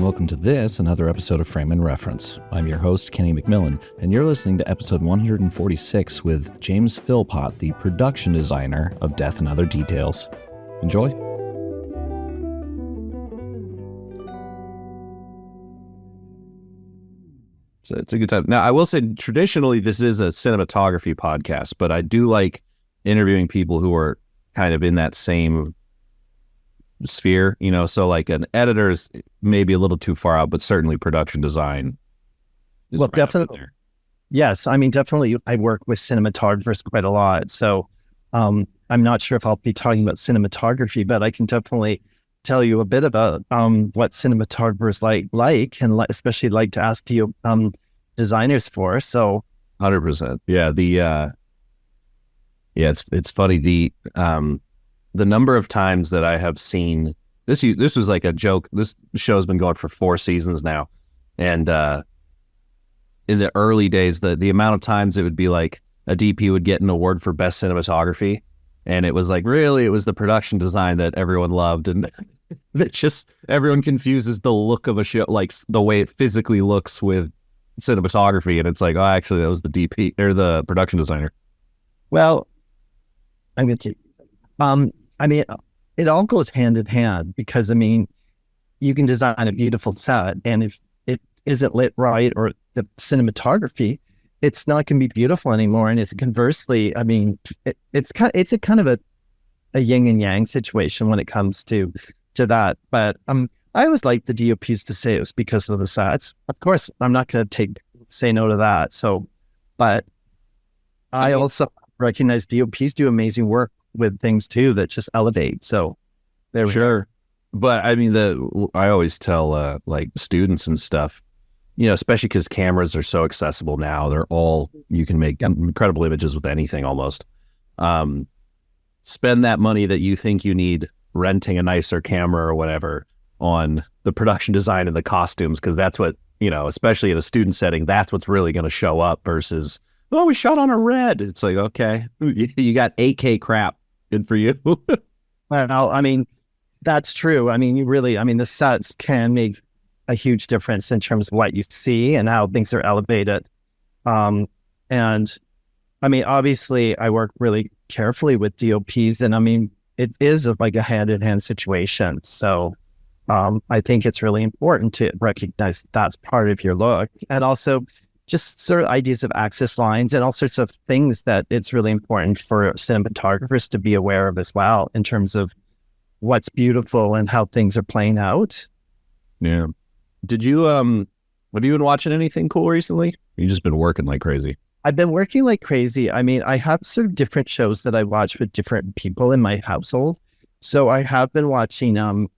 welcome to another episode of Frame and Reference. I'm your host, Kenny McMillan, and you're listening to episode 146 with James Philpott, the production designer of Death and Other Details. Enjoy. So it's a good time. Now, I will say, traditionally, this is a cinematography podcast, but I do like interviewing people who are kind of in that same sphere, so like an editor is maybe a little too far out, but certainly production design is right definitely there. Yes, I mean, definitely I work with cinematographers quite a lot, so I'm not sure if I'll be talking about cinematography, but I can definitely tell you a bit about what cinematographers like and especially like to ask designers for. So 100%. It's funny, the number of times that I have seen this was like a joke. This show's been going for 4 seasons now. And in the early days, the amount of times it would be like a DP would get an award for best cinematography. And it was like, really, it was the production design that everyone loved. And that just, everyone confuses the look of a show, like the way it physically looks with cinematography. And it's like, oh, actually, that was the DP or the production designer. Well, I'm going to I mean, it all goes hand in hand because, I mean, you can design a beautiful set, and if it isn't lit right or the cinematography, it's not going to be beautiful anymore. And it's conversely, I mean, it's a kind of a yin and yang situation when it comes to that. But I always like the DOPs to say it was because of the sets. Of course, I'm not going to say no to that. So, but I also recognize DOPs do amazing work with things too that just elevate. So there sure. But I mean, I always tell like students and stuff, especially because cameras are so accessible now. You can make incredible images with anything almost. Spend that money that you think you need renting a nicer camera or whatever on the production design and the costumes, because that's what, especially in a student setting, that's what's really going to show up versus, oh, we shot on a red. It's like, okay, you got 8K crap. Good for you. Well, I mean, that's true. I mean, the sets can make a huge difference in terms of what you see and how things are elevated. And I mean, obviously, I work really carefully with DOPs, and I mean, it is like a hand-in-hand situation. So I think it's really important to recognize that's part of your look, and also just sort of ideas of access lines and all sorts of things that it's really important for cinematographers to be aware of as well in terms of what's beautiful and how things are playing out. Yeah. Did you, have you been watching anything cool recently? You've just been working like crazy. I've been working like crazy. I mean, I have sort of different shows that I watch with different people in my household. So I have been watching,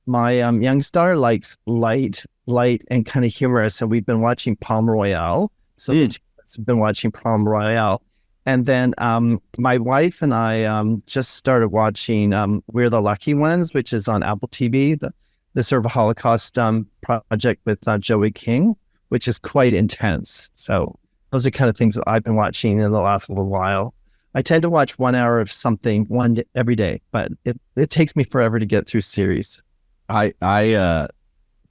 my young star likes light and kind of humorous, and we've been watching Palm Royale. So we've been watching Palm Royale. And then my wife and I just started watching We're the Lucky Ones, which is on Apple TV, the sort of Holocaust project with Joey King, which is quite intense. So those are kind of things that I've been watching in the last little while. I tend to watch 1 hour of something every day, but it takes me forever to get through series. I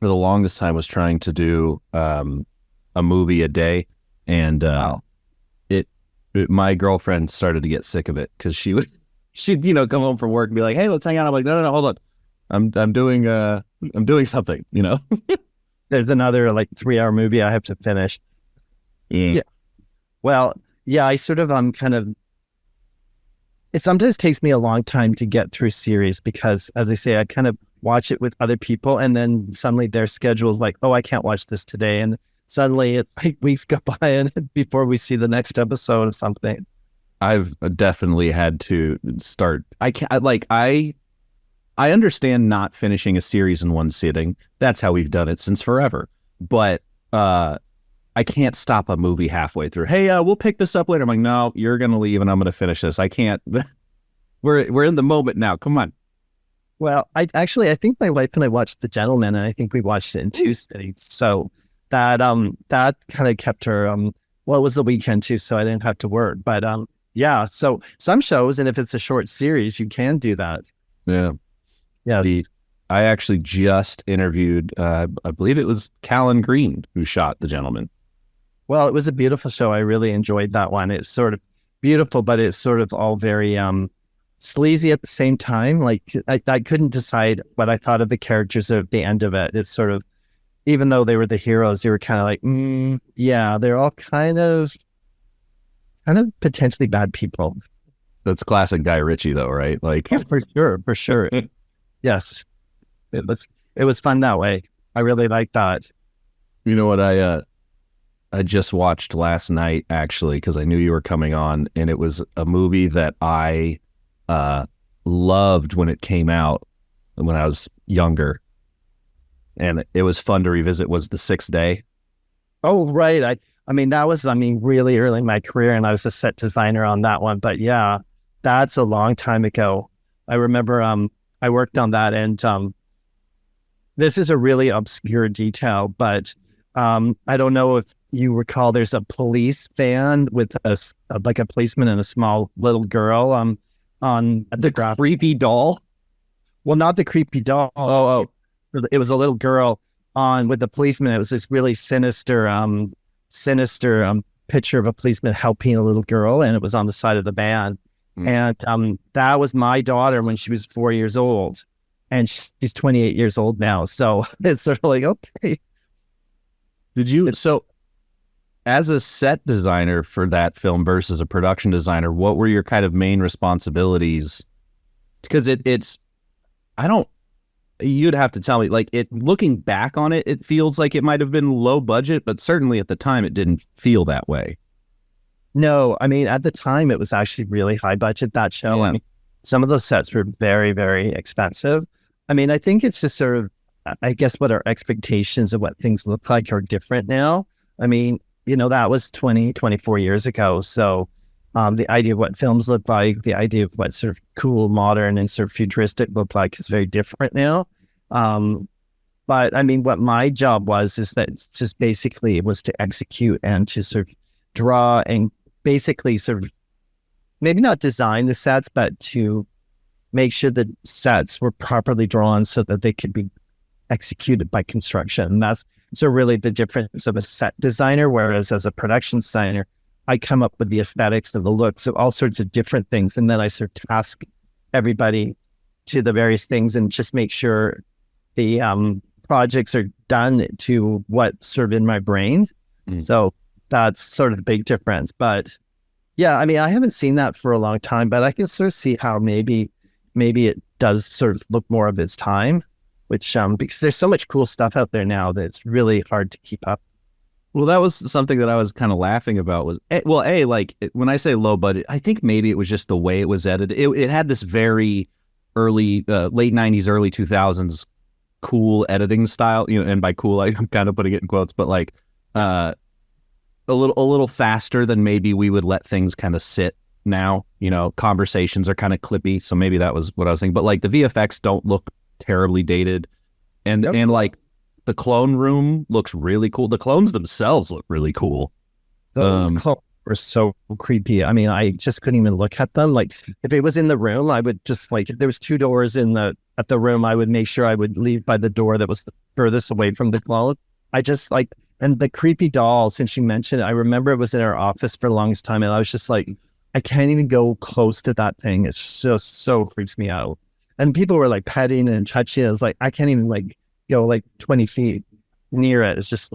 for the longest time was trying to do a movie a day, and my girlfriend started to get sick of it because she'd come home from work and be like, "Hey, let's hang out." I'm like, "No, hold on, I'm doing something." There's another like 3-hour movie I have to finish. Yeah. Well, yeah, I sort of it sometimes takes me a long time to get through series because, as I say, I kind of watch it with other people, and then suddenly their schedule's like, oh, I can't watch this today, and suddenly it's like weeks go by and before we see the next episode of something. I've definitely had to start. I understand not finishing a series in one sitting. That's how we've done it since forever. But I can't stop a movie halfway through. Hey, we'll pick this up later. I'm like, no, you're gonna leave, and I'm gonna finish this. I can't. We're in the moment now. Come on. Well, I think my wife and I watched The Gentleman, and I think we watched it in 2 sittings. So that kind of kept her. Well, it was the weekend too, so I didn't have to work. But yeah. So some shows, and if it's a short series, you can do that. Yeah. Yeah. I actually just interviewed, I believe it was Callan Green who shot The Gentleman. Well, it was a beautiful show. I really enjoyed that one. It's sort of beautiful, but it's sort of all very sleazy at the same time. Like I couldn't decide what I thought of the characters at the end of it. It's sort of, even though they were the heroes, they were kind of like, yeah, they're all kind of potentially bad people. That's classic Guy Ritchie, though, right? Like, yes, for sure. Yes, it was fun that way. I really liked that. You know what I just watched last night, actually, because I knew you were coming on, and it was a movie that I loved when it came out when I was younger, and it was fun to revisit, was The Sixth Day. Oh, right. I mean, that was, really early in my career, and I was a set designer on that one. But yeah, that's a long time ago. I remember I worked on that, and this is a really obscure detail, but I don't know if you recall, there's a police van with a policeman and a small little girl on the creepy doll. Well, not the creepy doll. Oh. It was a little girl with the policeman. It was this really sinister picture of a policeman helping a little girl, and it was on the side of the van. And that was my daughter when she was 4 years old, and she's 28 years old now. So it's sort of like, okay. So as a set designer for that film versus a production designer, what were your kind of main responsibilities? Because you'd have to tell me, like, looking back on it, it feels like it might have been low budget, but certainly at the time it didn't feel that way. No, I mean, at the time it was actually really high budget, that show. Yeah. I mean, some of those sets were very, very expensive. I mean, I think it's just sort of, I guess, what our expectations of what things look like are different now. I mean, that was 24 years ago. So the idea of what films look like, the idea of what sort of cool, modern, and sort of futuristic look like is very different now. But I mean, what my job is that just basically it was to execute and to sort of draw and basically sort of maybe not design the sets, but to make sure the sets were properly drawn so that they could be executed by construction. And that's so really the difference of a set designer, whereas as a production designer, I come up with the aesthetics and the looks of all sorts of different things. And then I sort of task everybody to the various things and just make sure the projects are done to what's sort of in my brain. So that's sort of the big difference. But yeah, I mean, I haven't seen that for a long time, but I can sort of see how maybe it does sort of look more of its time, which because there's so much cool stuff out there now that it's really hard to keep up. Well, that was something that I was kind of laughing about was, when I say low budget, I think maybe it was just the way it was edited. It had this very early, late 90s, early 2000s cool editing style, and by cool, I'm kind of putting it in quotes, but like a little faster than maybe we would let things kind of sit now. Conversations are kind of clippy. So maybe that was what I was thinking. But like the VFX don't look terribly dated. And like, the clone room looks really cool. The clones themselves look really cool. Those clones were so creepy. I mean, I just couldn't even look at them. Like, if it was in the room, I would just if there was 2 doors at the room, I would make sure I would leave by the door that was the furthest away from the clone. I just and the creepy doll, since you mentioned it, I remember it was in our office for the longest time, and I was just like, I can't even go close to that thing. It's just so freaks me out. And people were like petting and touching it. I was like, I can't even go 20 feet near it. It's just,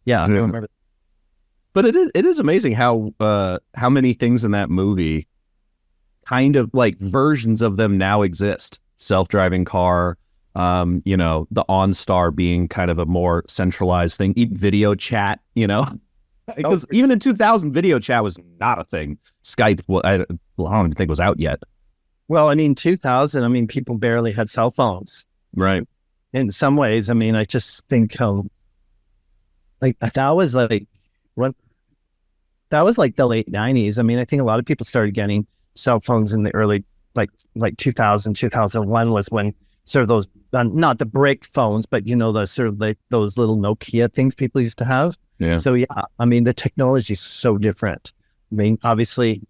yeah. I remember. But it is amazing how many things in that movie kind of like versions of them now exist. Self-driving car, the OnStar being kind of a more centralized thing. Video chat, because even in 2000, video chat was not a thing. Skype, I don't even think was out yet. Well, I mean, 2000, people barely had cell phones. Right. In some ways, I just think that was the late 90s. I think a lot of people started getting cell phones in the early, like 2000, 2001 was when sort of those, not the brick phones, but, the sort of those little Nokia things people used to have. Yeah. So, yeah, the technology is so different. Obviously,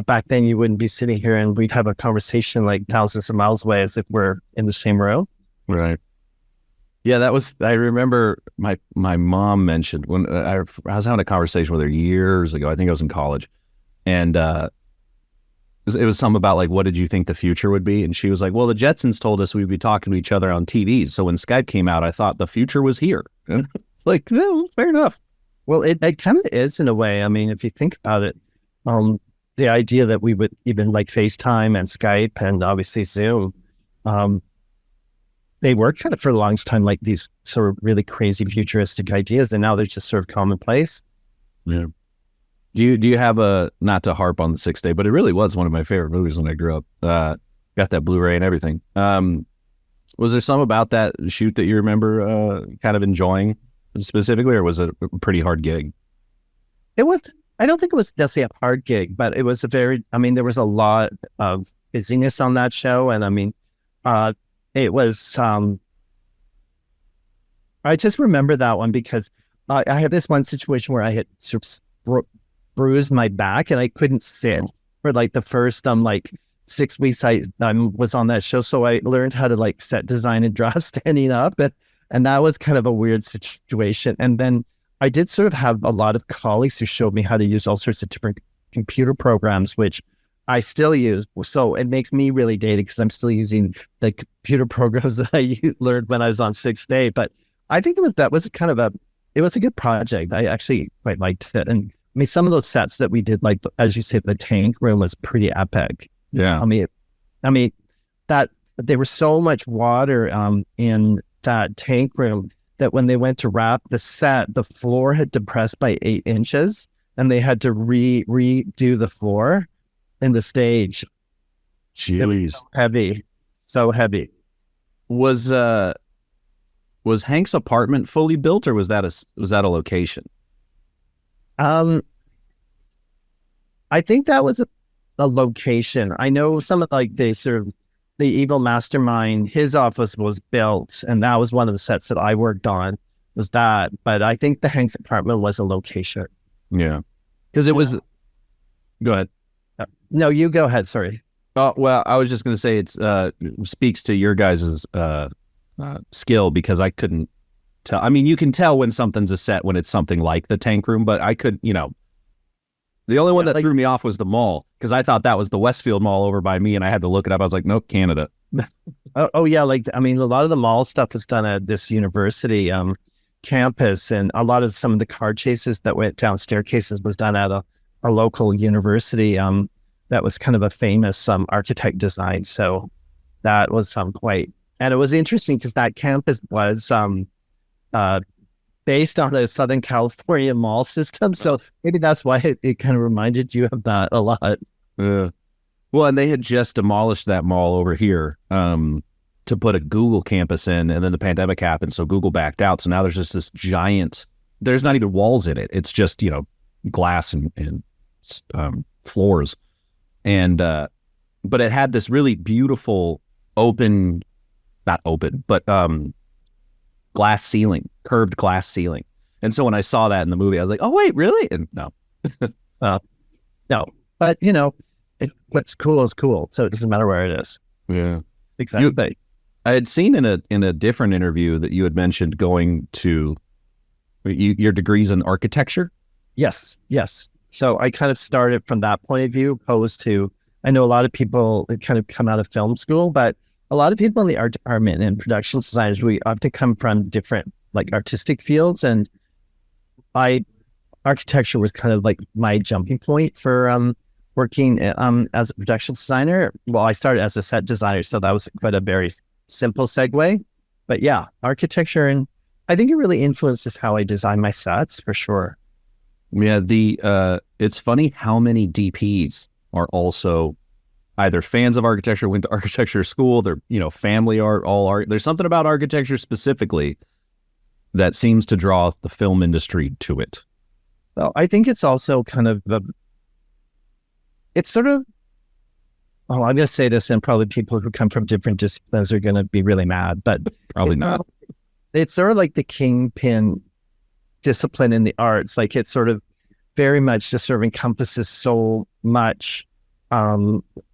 back then you wouldn't be sitting here and we'd have a conversation like thousands of miles away as if we're in the same room. Right. Yeah, I remember my mom mentioned when I was having a conversation with her years ago. I think I was in college, and it was something about like, what did you think the future would be? And she was like, well, the Jetsons told us we'd be talking to each other on TVs. So when Skype came out, I thought the future was here. And it's like, no, fair enough. Well, it kind of is in a way. I mean, if you think about it, the idea that we would even like FaceTime and Skype and obviously Zoom, they were kind of for the longest time like these sort of really crazy futuristic ideas, and now they're just sort of commonplace. Yeah. Do you have not to harp on The Sixth Day, but it really was one of my favorite movies when I grew up. Got that Blu-ray and everything. Was there some about that shoot that you remember kind of enjoying specifically, or was it a pretty hard gig? It was. I don't think it was necessarily a hard gig, but it was there was a lot of busyness on that show. And I mean, it was, I just remember that one because I had this one situation where I had sort of bruised my back and I couldn't sit for like the first, 6 weeks I was on that show. So I learned how to like set design and draw standing up. And that was kind of a weird situation. And then I did sort of have a lot of colleagues who showed me how to use all sorts of different computer programs, which I still use. So it makes me really dated because I'm still using the computer programs that I learned when I was on Sixth Day. But I think it was a good project. I actually quite liked it. And I mean, some of those sets that we did, like, as you said, the tank room was pretty epic. Yeah. I mean that there was so much water in that tank room that when they went to wrap the set, the floor had depressed by 8 inches and they had to redo the floor in the stage. Jeez. So heavy. Was Hank's apartment fully built, or was that a location? I think that was a location. I know some of the evil mastermind, his office was built, and that was one of the sets that I worked on, was that. But I think the Hank's apartment was a location. Yeah. Because it was... Go ahead. No, you go ahead. Sorry. Oh, well, I was just going to say it speaks to your guys' skill, because I couldn't tell. I mean, you can tell when something's a set when it's something like the tank room, but I could, the only one that threw me off was the mall, because I thought that was the Westfield Mall over by me, and I had to look it up. I was like, nope, Canada. Yeah. A lot of the mall stuff was done at this university campus, and some of the car chases that went down staircases was done at a local university that was kind of a famous architect design. So that was quite, and it was interesting because that campus was based on a Southern California mall system. So maybe that's why it kind of reminded you of that a lot. Well, and they had just demolished that mall over here to put a Google campus in, and then the pandemic happened, so Google backed out. So now there's just this giant, there's not even walls in it. It's just, glass and floors. And, but it had this really beautiful not open, but glass ceiling, curved glass ceiling. And so when I saw that in the movie, I was like, oh, wait, really? And no. No, but what's cool is cool. So it doesn't matter where it is. Yeah, exactly. I had seen in a different interview that you had mentioned going to your degrees in architecture. Yes. So I kind of started from that point of view, opposed to, I know a lot of people kind of come out of film school, but a lot of people in the art department and production designers, we often come from different like artistic fields, and architecture was kind of like my jumping point for working as a production designer. Well, I started as a set designer, so that was quite a very simple segue. But yeah, architecture, and I think it really influences how I design my sets for sure. Yeah, it's funny how many DPs are also either fans of architecture, went to architecture school, they're, family art, all art. There's something about architecture specifically that seems to draw the film industry to it. Well, I think it's also kind of it's sort of, I'm going to say this, and probably people who come from different disciplines are going to be really mad, but probably not. It's sort of like the kingpin discipline in the arts. Like, it's sort of very much just sort of encompasses so much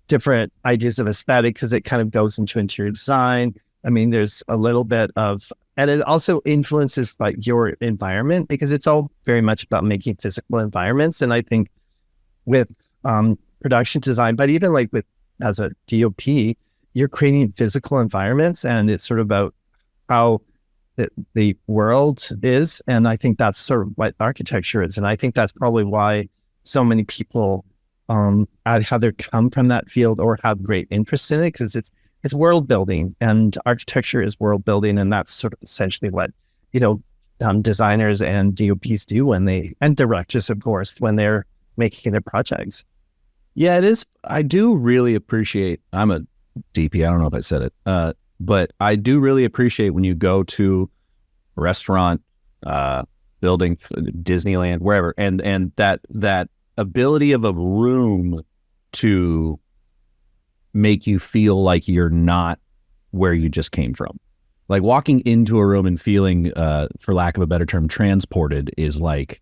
different ideas of aesthetic, because it kind of goes into interior design, I mean, there's a little bit of, and it also influences like your environment, because it's all very much about making physical environments. And I think with production design, but even like with as a DOP, you're creating physical environments, and it's sort of about how the world is. And I think that's sort of what architecture is. And I think that's probably why so many people either come from that field or have great interest in it, because it's world building, and architecture is world building. And that's sort of essentially what, designers and DOPs do and directors, of course, when they're making their projects. Yeah, it is. I do really appreciate, I'm a DP, I don't know if I said it, but I do really appreciate when you go to a restaurant, building, Disneyland, wherever, and that ability of a room to make you feel like you're not where you just came from. Like walking into a room and feeling, for lack of a better term, transported is like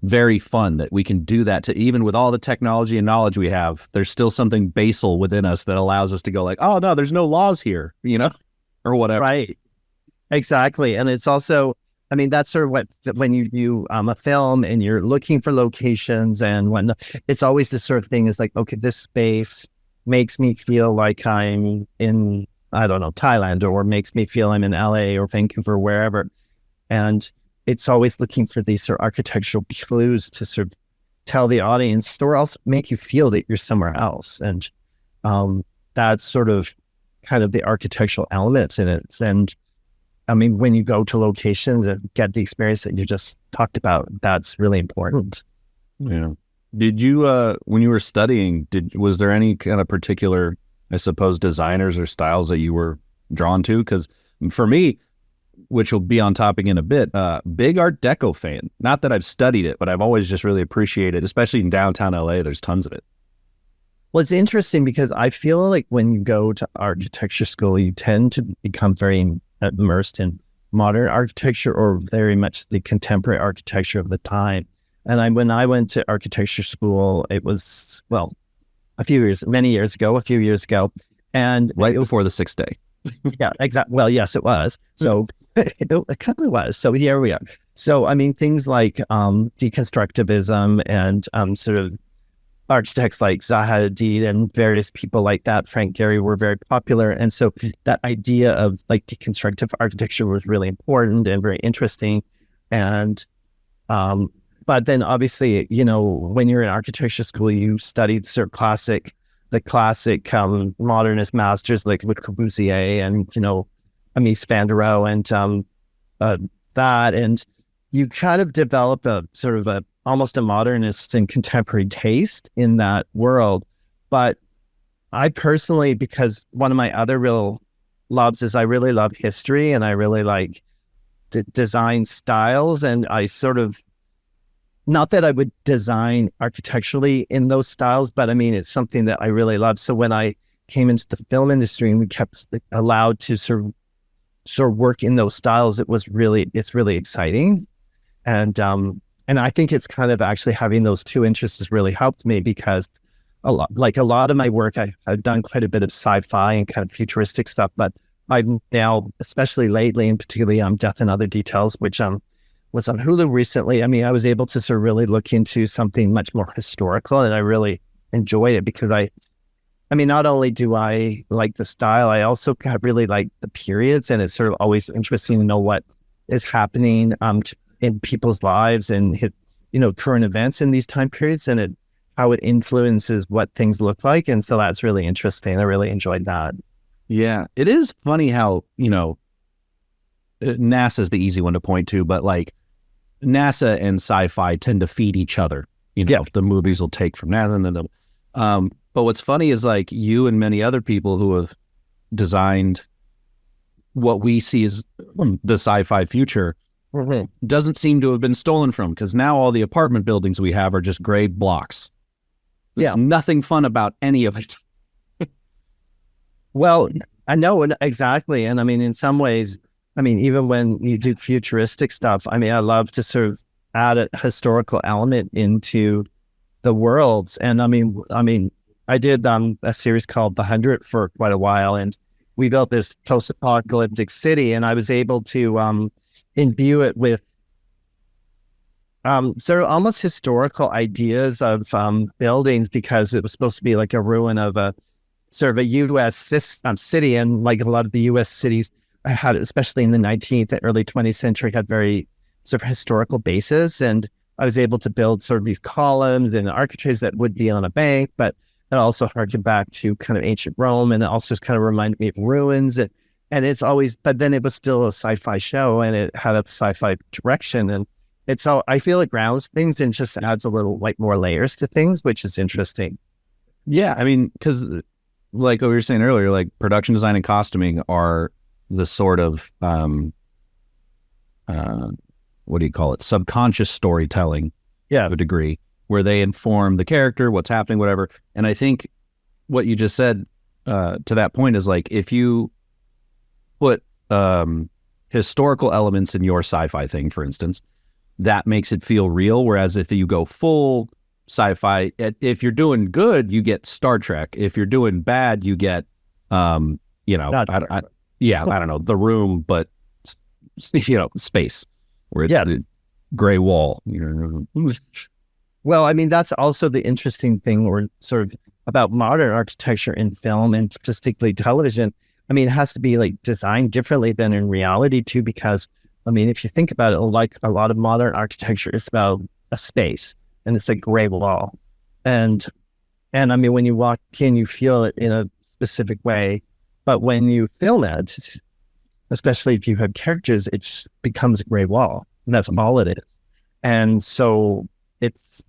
very fun. That we can do that to, even with all the technology and knowledge we have, there's still something basal within us that allows us to go like, oh no, there's no laws here, or whatever. Right. Exactly. And it's also, I mean, that's sort of what, when you do a film and you're looking for locations and when it's always this sort of thing is like, okay, this space makes me feel like I'm in, I don't know, Thailand, or makes me feel I'm in LA or Vancouver, wherever. And it's always looking for these sort of architectural clues to sort of tell the audience, or else make you feel that you're somewhere else. And that's sort of kind of the architectural elements in it. And I mean, when you go to locations and get the experience that you just talked about, that's really important. Yeah. Did you, when you were studying, was there any kind of particular, I suppose, designers or styles that you were drawn to? Because for me, which will be on topic in a bit, big Art Deco fan. Not that I've studied it, but I've always just really appreciated, especially in downtown LA, there's tons of it. Well, it's interesting because I feel like when you go to architecture school, you tend to become very immersed in modern architecture, or very much the contemporary architecture of the time. And when I went to architecture school, it was, well, a few years ago. And right before the 6th day. Yeah, exactly. Well, yes, it was. So it kind of was. So here we are. So, I mean, things like deconstructivism and sort of architects like Zaha Hadid and various people like that, Frank Gehry, were very popular. And so that idea of like deconstructive architecture was really important and very interesting. And but then obviously, when you're in architecture school, you study the classic modernist masters like with Corbusier and, Mies van der Rohe and that. And you kind of develop a sort of almost a modernist and contemporary taste in that world. But I personally, because one of my other real loves is I really love history, and I really like the design styles, and I sort of, not that I would design architecturally in those styles, but I mean, it's something that I really love. So when I came into the film industry and we kept allowed to sort of work in those styles, it's really exciting. And I think it's kind of actually having those two interests has really helped me, because a lot of my work, I've done quite a bit of sci-fi and kind of futuristic stuff, but I'm now, especially lately, and particularly Death and Other Details, which was on Hulu recently. I mean, I was able to sort of really look into something much more historical, and I really enjoyed it because I mean, not only do I like the style, I also really like the periods, and it's sort of always interesting to know what is happening in people's lives and current events in these time periods, and how it influences what things look like. And so that's really interesting. I really enjoyed that. Yeah, it is funny how, NASA is the easy one to point to, but like NASA and sci-fi tend to feed each other. Yes. The movies will take from that, and then but what's funny is like you and many other people who have designed what we see as the sci-fi future doesn't seem to have been stolen from, because now all the apartment buildings we have are just gray blocks. There's nothing fun about any of it. Well, I know, exactly. And I mean, in some ways, I mean, even when you do futuristic stuff, I mean, I love to sort of add a historical element into the worlds. And I mean, I did a series called The 100 for quite a while, and we built this post-apocalyptic city, and I was able to imbue it with sort of almost historical ideas of buildings, because it was supposed to be like a ruin of a sort of a U.S. city, and like a lot of the U.S. cities had, especially in the 19th and early 20th century, had very sort of historical bases. And I was able to build sort of these columns and architraves that would be on a bank, but it also harkened back to kind of ancient Rome, and it also just kind of reminded me of ruins. And it's always, but then it was still a sci-fi show, and it had a sci-fi direction, and it's all, I feel it grounds things and just adds a little like more layers to things, which is interesting. Yeah, I mean, because like what we were saying earlier, like production design and costuming are the sort of what do you call it? Subconscious storytelling, Yeah, to a degree, where they inform the character, what's happening, whatever. And I think what you just said to that point is like, if you put historical elements in your sci-fi thing, for instance, that makes it feel real. Whereas if you go full sci-fi, if you're doing good, you get Star Trek. If you're doing bad, you get, I don't know, The Room, but space, where it's the gray wall. Well, I mean, that's also the interesting thing, or sort of about modern architecture in film and specifically television. I mean, it has to be like designed differently than in reality too, because I mean, if you think about it, like a lot of modern architecture is about a space, and it's a gray wall. And I mean, when you walk in, you feel it in a specific way. But when you film it, especially if you have characters, it becomes a gray wall. And that's all it is. And so it's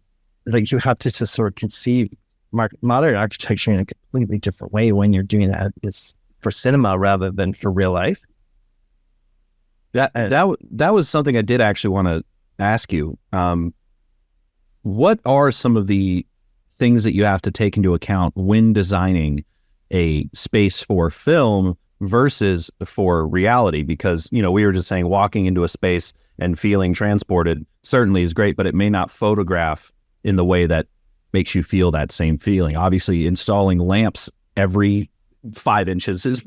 like you have to just sort of conceive modern architecture in a completely different way when you're doing that. It's for cinema rather than for real life. That was something I did actually want to ask you. What are some of the things that you have to take into account when designing a space for film versus for reality? Because, we were just saying walking into a space and feeling transported certainly is great, but it may not photograph in the way that makes you feel that same feeling. Obviously, installing lamps every 5 inches is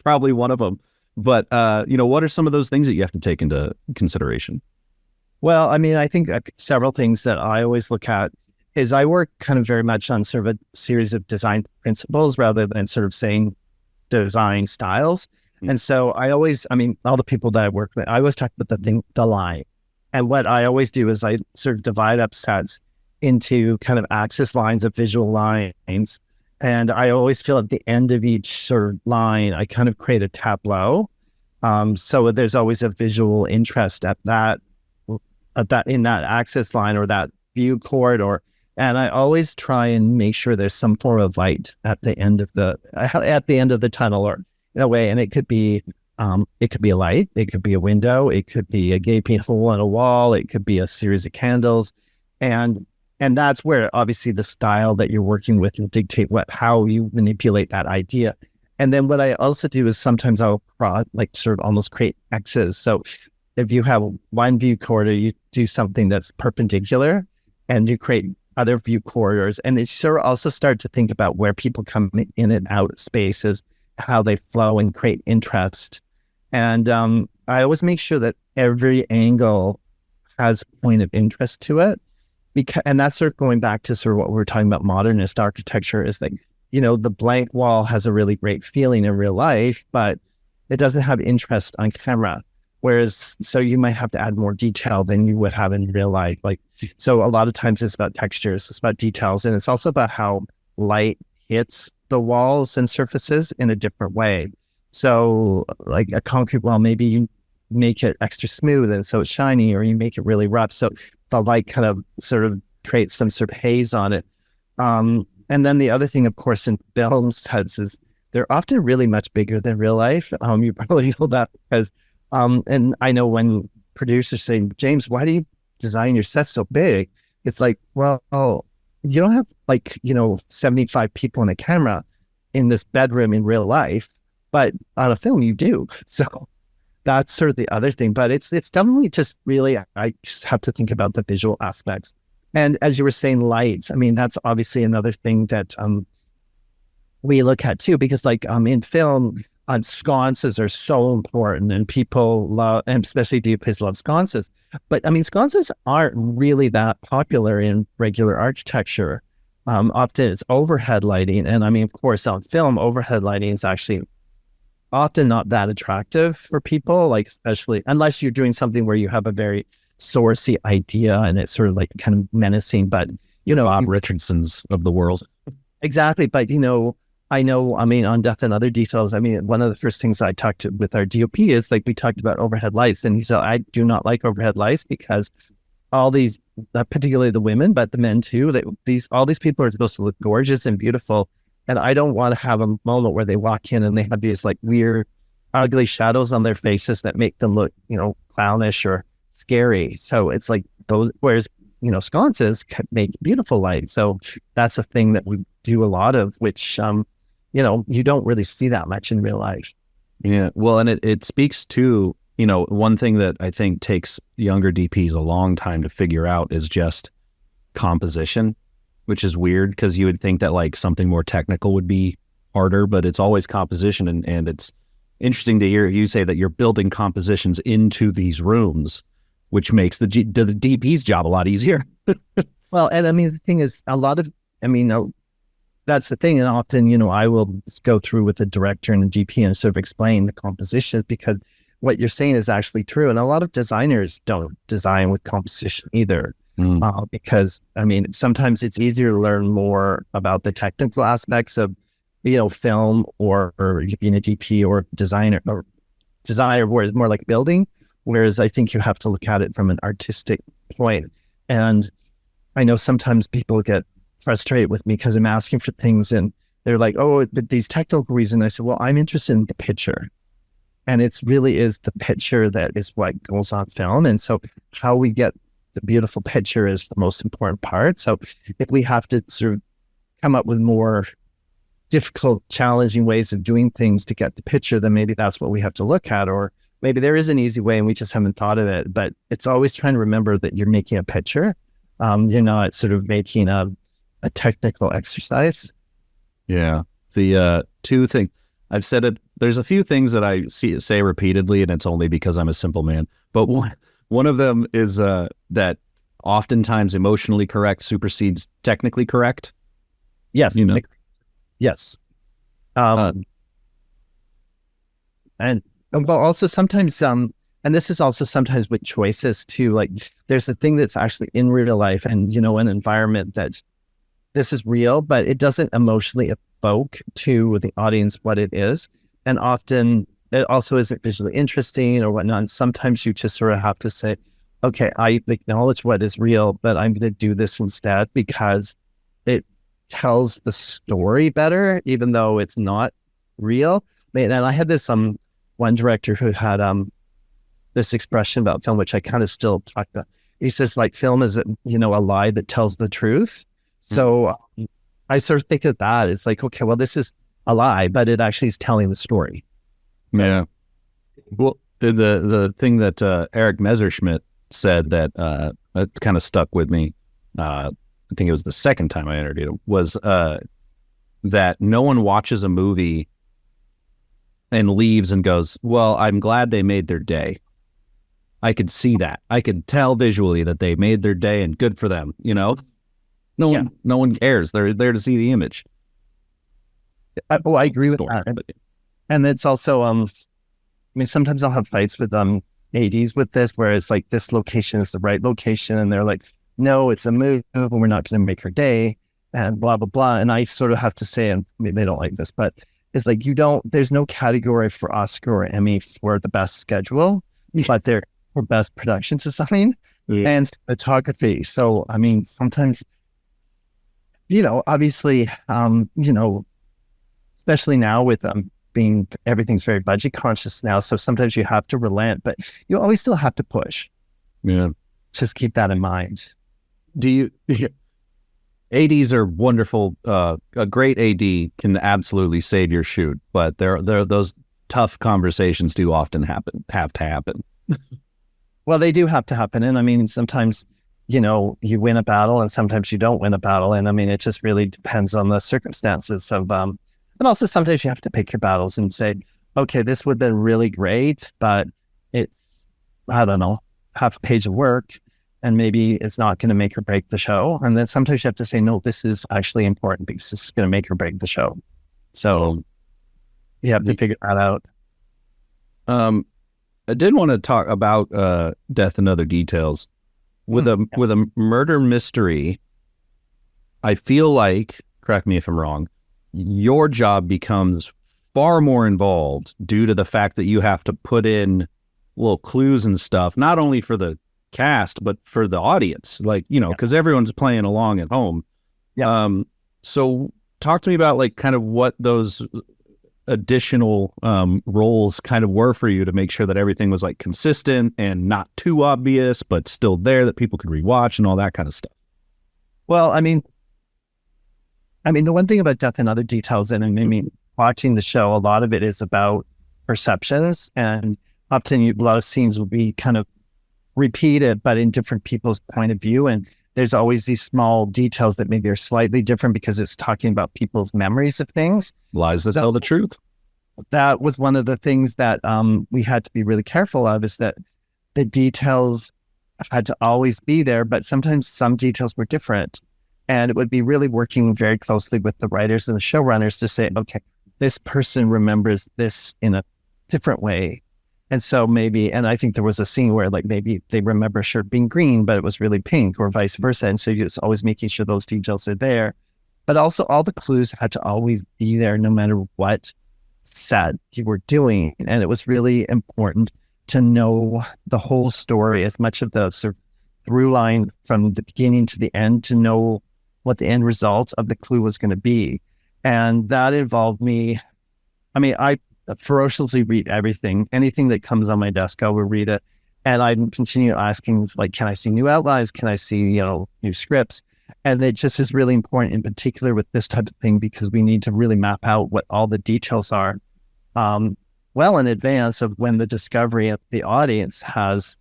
probably one of them. But, what are some of those things that you have to take into consideration? Well, I mean, I think several things that I always look at is I work kind of very much on sort of a series of design principles rather than sort of saying design styles. Mm-hmm. And so all the people that I work with, I always talk about the line. And what I always do is I sort of divide up sets into kind of axis lines of visual lines. And I always feel at the end of each sort of line, I kind of create a tableau. So there's always a visual interest at that in that axis line or that view corridor. And I always try and make sure there's some form of light at the end of the tunnel, or in a way. And it could be a light, it could be a window, it could be a gaping hole in a wall, it could be a series of candles, and that's where obviously the style that you're working with will dictate how you manipulate that idea. And then what I also do is sometimes I'll sort of almost create X's. So if you have one view corridor, you do something that's perpendicular, and you create other view corridors. And you sort of also start to think about where people come in and out of spaces, how they flow and create interest. And I always make sure that every angle has a point of interest to it. And that's sort of going back to sort of what we were talking about modernist architecture is like, the blank wall has a really great feeling in real life, but it doesn't have interest on camera. Whereas, so you might have to add more detail than you would have in real life. So a lot of times it's about textures, it's about details, and it's also about how light hits the walls and surfaces in a different way. So like a concrete wall, maybe you make it extra smooth and so it's shiny, or you make it really rough. So the light kind of sort of creates some sort of haze on it. And then the other thing, of course, in film sets is they're often really much bigger than real life. You probably know that because, and I know when producers say, James, why do you design your sets so big? It's like, well, you don't have 75 people in a camera in this bedroom in real life, but on a film you do. So that's sort of the other thing, but it's definitely just really, I just have to think about the visual aspects. And as you were saying, lights, I mean, that's obviously another thing that we look at too, because in film, sconces are so important, and people love, and especially DPs love sconces. But I mean, sconces aren't really that popular in regular architecture. Often it's overhead lighting, and I mean, of course, on film, overhead lighting is actually often not that attractive for people, like especially unless you're doing something where you have a very sourcey idea and it's sort of like kind of menacing. But Bob Richardson's of the world. Exactly. But I mean, on Death and Other Details, I mean, one of the first things I talked to with our DOP is like we talked about overhead lights, and he said, I do not like overhead lights because all these, particularly the women, but the men too, all these people are supposed to look gorgeous and beautiful. And I don't want to have a moment where they walk in and they have these like weird, ugly shadows on their faces that make them look, clownish or scary. So it's like those, whereas, sconces can make beautiful light. So that's a thing that we do a lot of, which, you don't really see that much in real life. Yeah. Well, and it speaks to, one thing that I think takes younger DPs a long time to figure out is just composition, which is weird because you would think that like something more technical would be harder, but it's always composition. And it's interesting to hear you say that you're building compositions into these rooms, which makes the DP's job a lot easier. Well, and I mean, the thing is, that's the thing. And often, I will go through with the director and the DP and sort of explain the compositions, because what you're saying is actually true. And a lot of designers don't design with composition either. Because I mean, sometimes it's easier to learn more about the technical aspects of, film or being a DP or designer, whereas more like building. Whereas I think you have to look at it from an artistic point. And I know sometimes people get frustrated with me because I'm asking for things and they're like, oh, but these technical reasons. I said, well, I'm interested in the picture. And it's really is the picture that is what goes on film. And so how we get the beautiful picture is the most important part. So if we have to sort of come up with more difficult, challenging ways of doing things to get the picture, then maybe that's what we have to look at. Or maybe there is an easy way and we just haven't thought of it. But it's always trying to remember that you're making a picture. You're not sort of making a technical exercise. Yeah. The two things, I've said it, there's a few things that I say repeatedly, and it's only because I'm a simple man. But one of them is that oftentimes emotionally correct supersedes technically correct. Yes. Yes. And but also sometimes, and this is also sometimes with choices too, like there's a thing that's actually in real life and, an environment that this is real, but it doesn't emotionally evoke to the audience what it is. And often it also isn't visually interesting or whatnot. And sometimes you just sort of have to say, okay, I acknowledge what is real, but I'm going to do this instead because it tells the story better, even though it's not real. And I had this one director who had this expression about film, which I kind of still talk about. He says, like, film is a lie that tells the truth. So I sort of think of that. It's like, okay, well, this is a lie, but it actually is telling the story. Yeah. Well, the thing that Eric Messerschmidt said that kind of stuck with me, I think it was the second time I interviewed him, was that no one watches a movie and leaves and goes, well, I'm glad they made their day. I could see that. I could tell visually that they made their day and good for them, No one cares. They're there to see the image. I agree with that. And it's also, sometimes I'll have fights with ADs with this, where it's like, this location is the right location. And they're like, no, it's a move and we're not going to make her day and blah, blah, blah. And I sort of have to say, and they don't like this, but it's like, there's no category for Oscar or Emmy for the best schedule, but they're for best production design and cinematography. So, sometimes, obviously, especially now with everything's very budget conscious now. So sometimes you have to relent, but you always still have to push. Yeah. Just keep that in mind. ADs are wonderful. A great AD can absolutely save your shoot, but there those tough conversations do often have to happen. Well, they do have to happen. And sometimes, you win a battle and sometimes you don't win a battle. And it just really depends on the circumstances of, and also sometimes you have to pick your battles and say, okay, this would have been really great, but it's, I don't know, half a page of work, and maybe it's not going to make or break the show. And then sometimes you have to say, no, this is actually important because this is going to make or break the show. So you have to figure that out. I did want to talk about Death and Other Details. With a murder mystery, I feel like, correct me if I'm wrong, your job becomes far more involved due to the fact that you have to put in little clues and stuff, not only for the cast, but for the audience, like, because everyone's playing along at home. Yeah. So talk to me about like kind of what those additional roles kind of were for you to make sure that everything was like consistent and not too obvious, but still there that people could rewatch and all that kind of stuff. Well, I mean, the one thing about Death and Other Details, and I mean, watching the show, a lot of it is about perceptions, and often a lot of scenes will be kind of repeated, but in different people's point of view. And there's always these small details that maybe are slightly different because it's talking about people's memories of things. Lies that tell the truth. That was one of the things that we had to be really careful of, is that the details had to always be there, but sometimes some details were different. And it would be really working very closely with the writers and the showrunners to say, okay, this person remembers this in a different way. And so maybe, and I think there was a scene where like maybe they remember a shirt being green, but it was really pink, or vice versa. And so you're always making sure those details are there. But also all the clues had to always be there no matter what set you were doing. And it was really important to know the whole story, as much of the sort of through line from the beginning to the end, to know what the end result of the clue was going to be. And that involved me. I mean, I ferociously read everything. Anything that comes on my desk, I will read it. And I continue asking, like, can I see new outlines? Can I see, new scripts? And it just is really important, in particular with this type of thing, because we need to really map out what all the details are well in advance of when the discovery of the audience has.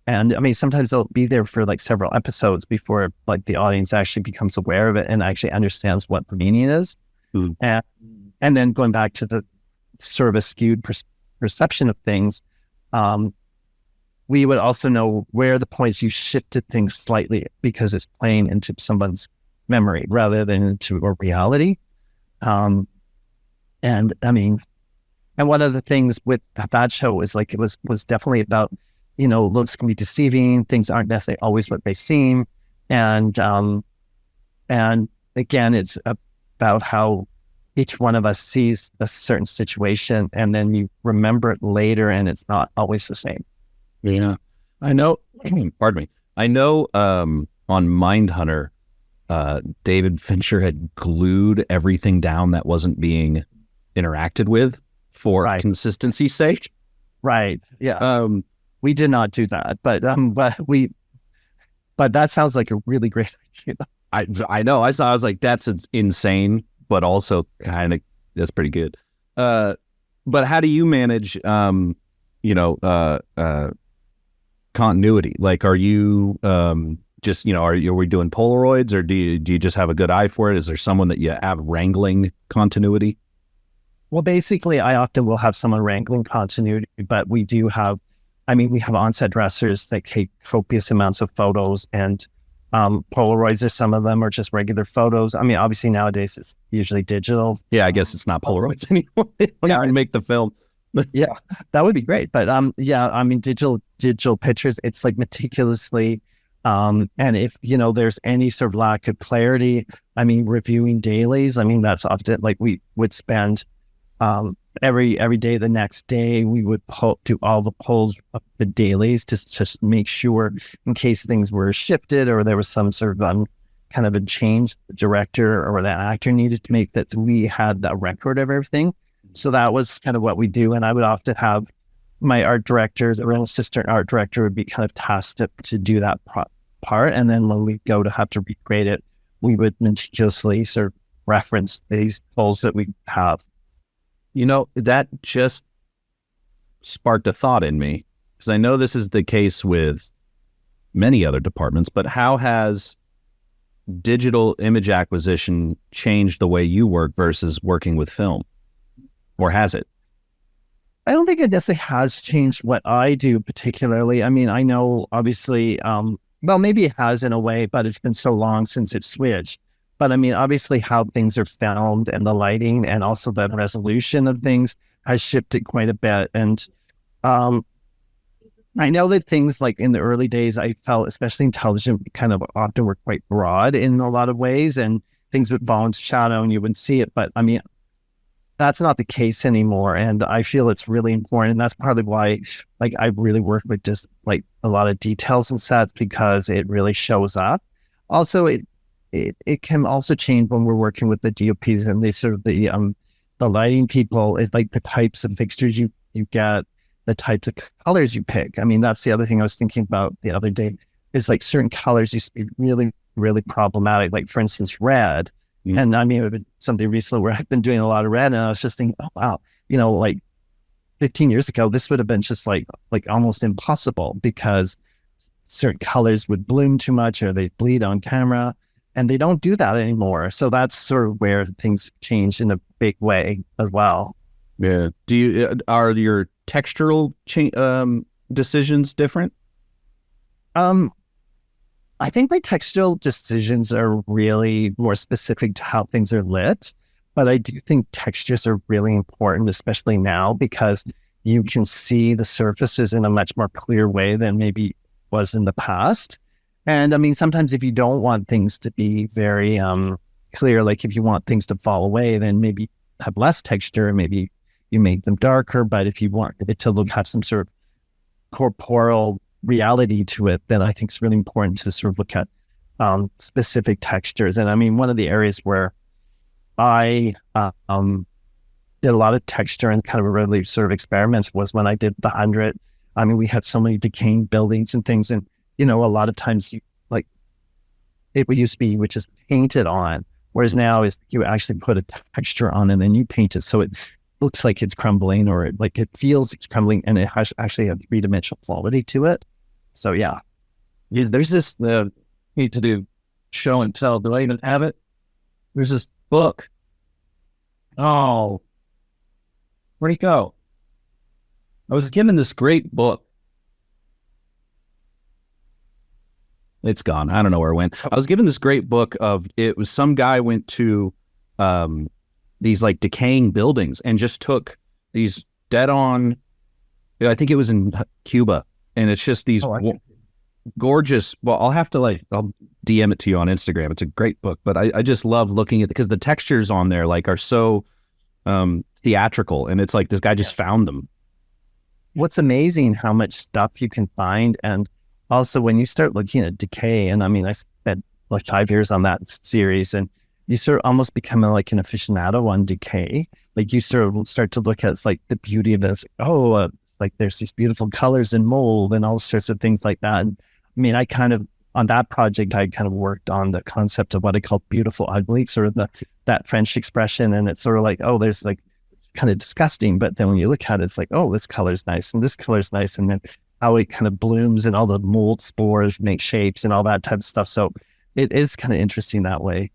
And I mean, sometimes they'll be there for like several episodes before like the audience actually becomes aware of it and actually understands what the meaning is. And then going back to the sort of a skewed perception of things, we would also know where the points you shifted things slightly because it's playing into someone's memory rather than into a reality. And I mean, and one of the things with that show is like, it was definitely about, looks can be deceiving. Things aren't necessarily always what they seem. And again, it's about how each one of us sees a certain situation and then you remember it later and it's not always the same. Yeah. I know, pardon me. I know on Mindhunter, David Fincher had glued everything down that wasn't being interacted with for consistency's sake. Right. Yeah. We did not do that, but that sounds like a really great idea. I know. I was like, that's insane, but also kind of, that's pretty good. But how do you manage, continuity? Like, are you just, are we doing Polaroids, or do you just have a good eye for it? Is there someone that you have wrangling continuity? Well, basically, I often will have someone wrangling continuity, but we do have, we have on-set dressers that take copious amounts of photos, and Polaroids, or some of them are just regular photos. I mean, obviously nowadays it's usually digital. Yeah, I guess it's not Polaroids anymore. They don't even make the film. Yeah, that would be great. But digital pictures, it's like meticulously, and if there's any sort of lack of clarity, reviewing dailies, that's often like we would spend every day, the next day we would do all the polls of the dailies to just make sure, in case things were shifted or there was some sort of kind of a change the director or the actor needed to make, that we had the record of everything. So that was kind of what we do. And I would often have my art directors or an assistant art director would be kind of tasked to do that part. And then when we go to have to recreate it, we would meticulously sort of reference these polls that we have. That just sparked a thought in me, because I know this is the case with many other departments, but how has digital image acquisition changed the way you work versus working with film? Or has it? I don't think it necessarily has changed what I do particularly. I mean, I know obviously, well, maybe it has in a way, but it's been so long since it switched. But I mean, obviously, how things are filmed and the lighting and also the resolution of things has shifted quite a bit. And I know that things like in the early days, I felt, especially in television, kind of often were quite broad in a lot of ways, and things would fall into shadow and you wouldn't see it. But I mean, that's not the case anymore. And I feel it's really important. And that's partly why, like, I really work with just like a lot of details and sets because it really shows up. Also, it can also change when we're working with the DOPs and they sort of the lighting people. It's like the types of fixtures you get, the types of colors you pick. I mean, that's the other thing I was thinking about the other day is like certain colors used to be really, really problematic. Like for instance, red. Mm-hmm. And I mean, it been something recently where I've been doing a lot of red and I was just thinking, oh, wow, you know, like 15 years ago, this would have been just like almost impossible because certain colors would bloom too much or they bleed on camera. And they don't do that anymore. So that's sort of where things change in a big way as well. Yeah. Are your textural decisions different? I think my textural decisions are really more specific to how things are lit. But I do think textures are really important, especially now, because you can see the surfaces in a much more clear way than maybe was in the past. And I mean, sometimes if you don't want things to be very clear, like if you want things to fall away, then maybe have less texture, maybe you make them darker. But if you want it to have some sort of corporeal reality to it, then I think it's really important to sort of look at specific textures. And I mean, one of the areas where I did a lot of texture and kind of a really sort of experiment was when I did The 100. I mean, we had so many decaying buildings and things, and you know, a lot of times it used to be you would just paint it on, whereas now is you actually put a texture on and then you paint it so it looks like it's crumbling or it feels it's crumbling and it has actually a three-dimensional quality to it. So yeah, there's this need to do show and tell. Do I even have it? There's this book. Oh, where'd he go? I was given this great book. It's gone. I don't know where it went. I was given this great book it was some guy went to these like decaying buildings and just took these dead on, I think it was in Cuba. And it's just these gorgeous, well, I'll DM it to you on Instagram. It's a great book, but I just love looking at it because the textures on there like are so theatrical. And it's like this guy just found them. What's amazing how much stuff you can find. And also, when you start looking at decay, and I mean, I spent like 5 years on that series, and you sort of almost become like an aficionado on decay. Like you sort of start to look at like the beauty of this. Like there's these beautiful colors and mold and all sorts of things like that. And I mean, on that project, I kind of worked on the concept of what I call beautiful ugly, sort of that French expression. And it's sort of like, oh, there's like, it's kind of disgusting. But then when you look at it, it's like, oh, this color's nice and this color's nice. And then how it kind of blooms and all the mold spores make shapes and all that type of stuff. So it is kind of interesting that way.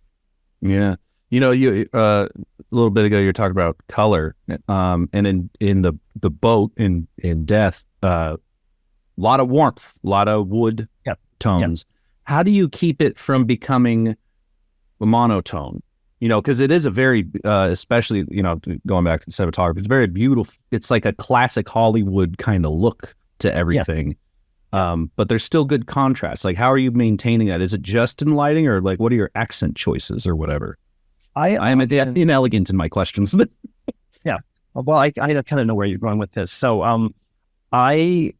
Yeah. You know, you a little bit ago, you were talking about color, and in the boat in Death, a lot of warmth, a lot of wood tones. Yes. How do you keep it from becoming a monotone? You know, because it is a very, especially, you know, going back to the cinematography, it's very beautiful. It's like a classic Hollywood kind of look to everything. But there's still good contrast. Like, how are you maintaining that? Is it just in lighting or like, what are your accent choices or whatever? I am inelegant in my questions. Yeah. Well, I kind of know where you're going with this. So, I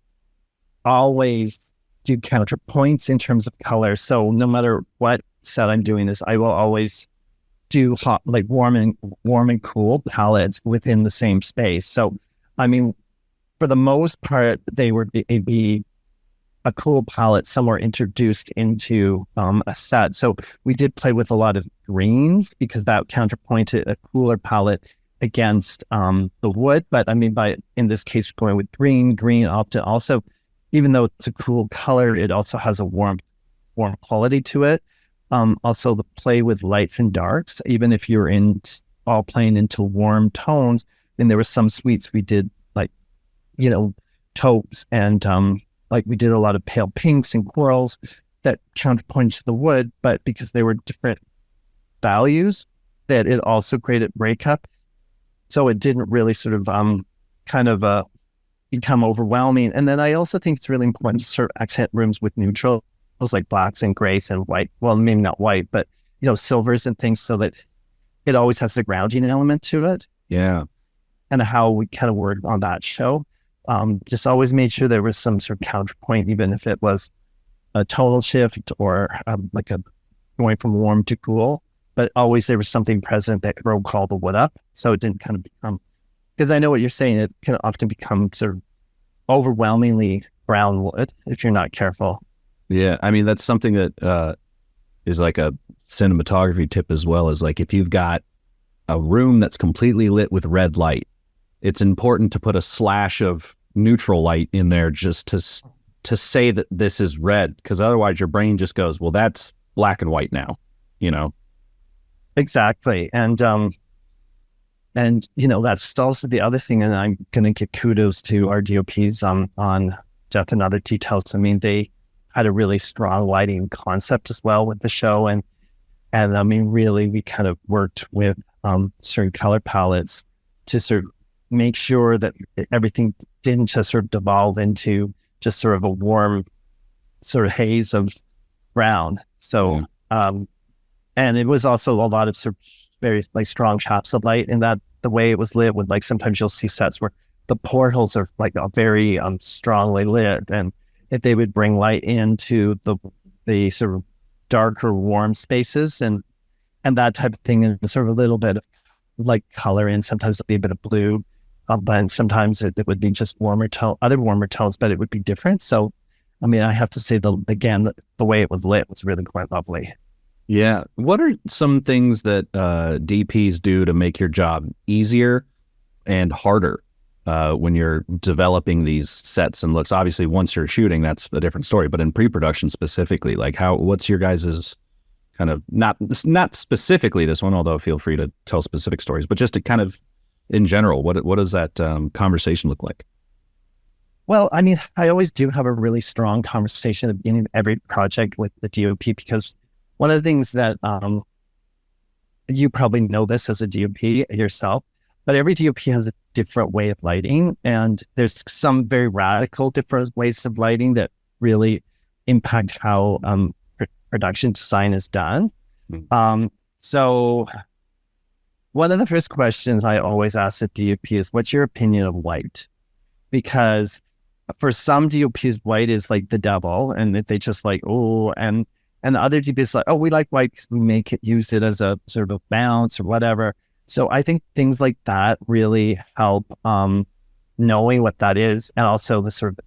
always do counterpoints in terms of color. So no matter what set I'm doing this, I will always do hot, like warm and cool palettes within the same space. So, I mean, for the most part, it'd be a cool palette somewhere introduced into a set. So we did play with a lot of greens because that counterpointed a cooler palette against the wood. But I mean, in this case, going with green often also, even though it's a cool color, it also has a warm quality to it. Also the play with lights and darks, even if you're all playing into warm tones, then there were some suites we did like taupes and like we did a lot of pale pinks and corals that counterpoint to the wood, but because they were different values, that it also created breakup. So it didn't really sort of become overwhelming. And then I also think it's really important to sort of accent rooms with neutrals like blacks and grays and white. Well, maybe not white, but silvers and things, so that it always has the grounding element to it. Yeah. And how we kind of worked on that show. Just always made sure there was some sort of counterpoint, even if it was a tonal shift or like a going from warm to cool. But always there was something present that broke all the wood up. So it didn't kind of become, because I know what you're saying, it can often become sort of overwhelmingly brown wood if you're not careful. Yeah. I mean, that's something that is like a cinematography tip as well, is like if you've got a room that's completely lit with red light, it's important to put a slash of neutral light in there just to say that this is red, because otherwise your brain just goes, well, that's black and white now, Exactly. And that's also the other thing. And I'm going to give kudos to our DOPs on Death and Other Details. I mean, they had a really strong lighting concept as well with the show. And I mean, really, we kind of worked with certain color palettes to sort of make sure that everything didn't just sort of devolve into just sort of a warm sort of haze of brown. So, and it was also a lot of sort of very like strong chops of light in that the way it was lit, with like sometimes you'll see sets where the portholes are like a very strongly lit, and if they would bring light into the sort of darker warm spaces and that type of thing, and sort of a little bit of like color in, sometimes it'll be a bit of blue, but sometimes it would be just other warmer tones, but it would be different. So I mean, I have to say the way it was lit was really quite lovely. Yeah. What are some things that DPs do to make your job easier and harder when you're developing these sets and looks? Obviously, once you're shooting, that's a different story. But in pre-production specifically, like what's your guys's kind of not specifically this one, although feel free to tell specific stories, but just to kind of in general, what does that conversation look like? Well, I mean, I always do have a really strong conversation at the beginning of every project with the DOP, because one of the things that you probably know this as a DOP yourself, but every DOP has a different way of lighting, and there's some very radical different ways of lighting that really impact how production design is done. So one of the first questions I always ask a DOP is, what's your opinion of white? Because for some DOPs, white is like the devil, and they just like, and the other DOPs like, we like white because we use it as a sort of bounce or whatever. So I think things like that really help knowing what that is. And also the sort of,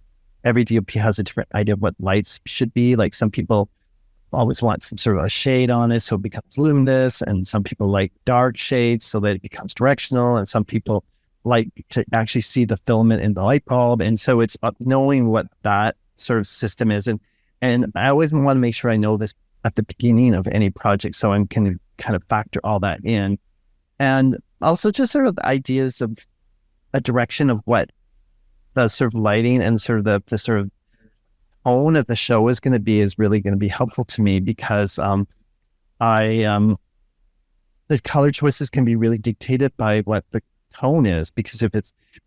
every DOP has a different idea of what lights should be. Like some people always want some sort of a shade on it so it becomes luminous, and some people like dark shades so that it becomes directional, and some people like to actually see the filament in the light bulb. And so it's knowing what that sort of system is. And I always want to make sure I know this at the beginning of any project, so I can kind of factor all that in. And also just sort of the ideas of a direction of what the sort of lighting and sort of the sort of tone of the show is going to be is really going to be helpful to me, because the color choices can be really dictated by what the tone is, because if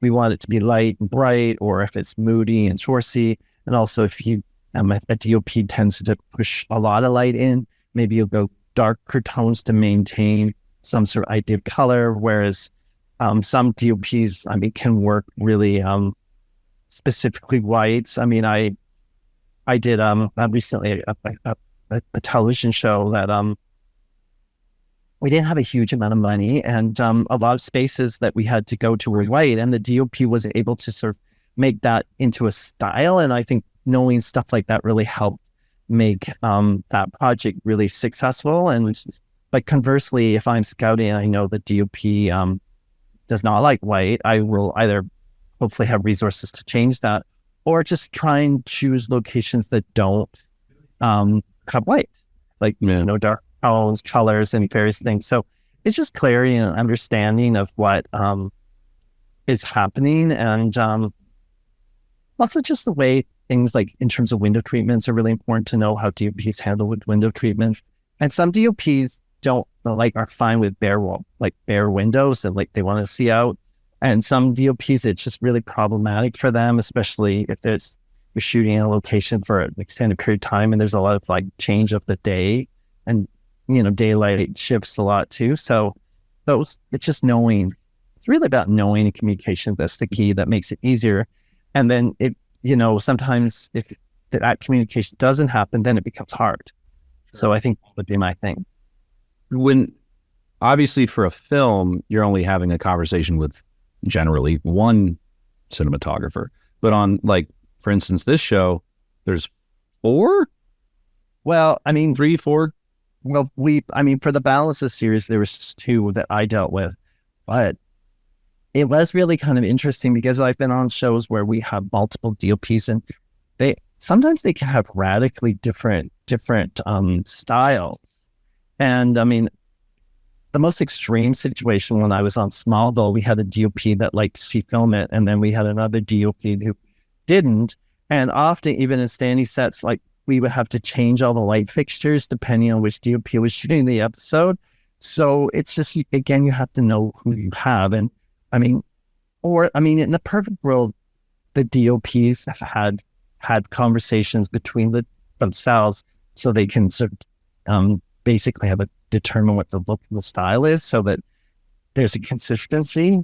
we want it to be light and bright, or if it's moody and sourcey, and also if you a DOP tends to push a lot of light in, maybe you'll go darker tones to maintain some sort of idea of color, whereas some DOPs, I mean, can work really specifically whites. I mean, I did recently a television show that we didn't have a huge amount of money, and a lot of spaces that we had to go to were white, and the DOP was able to sort of make that into a style. And I think knowing stuff like that really helped make that project really successful. But conversely, if I'm scouting and I know the DOP does not like white, I will either hopefully have resources to change that, or just try and choose locations that don't have white, like dark tones, colors, and various things. So it's just clarity and understanding of what is happening. And Also, just the way things like in terms of window treatments are really important to know how DOPs handle with window treatments. And some DOPs don't are fine with bare windows and like they want to see out. And some DOPs, it's just really problematic for them, especially if you're shooting in a location for an extended period of time and there's a lot of like change of the day and, daylight shifts a lot too. So it's just knowing. It's really about knowing and communication. That's the key that makes it easier. And then sometimes if that communication doesn't happen, then it becomes hard. Sure. So I think that would be my thing. When obviously for a film, you're only having a conversation with generally one cinematographer, but on for instance, this show, there's 4? Well, I mean, 3, 4? Well, for the balance of the series, there was just 2 that I dealt with, but it was really kind of interesting because I've been on shows where we have multiple DOPs and sometimes they can have radically different styles. And I mean, the most extreme situation when I was on Smallville, we had a DOP that liked to see film it, and then we had another DOP who didn't. And often, even in standing sets, we would have to change all the light fixtures depending on which DOP was shooting the episode. So it's just, again, you have to know who you have. And in the perfect world, the DOPs had conversations between themselves so they can sort of basically determine what the look and the style is so that there's a consistency.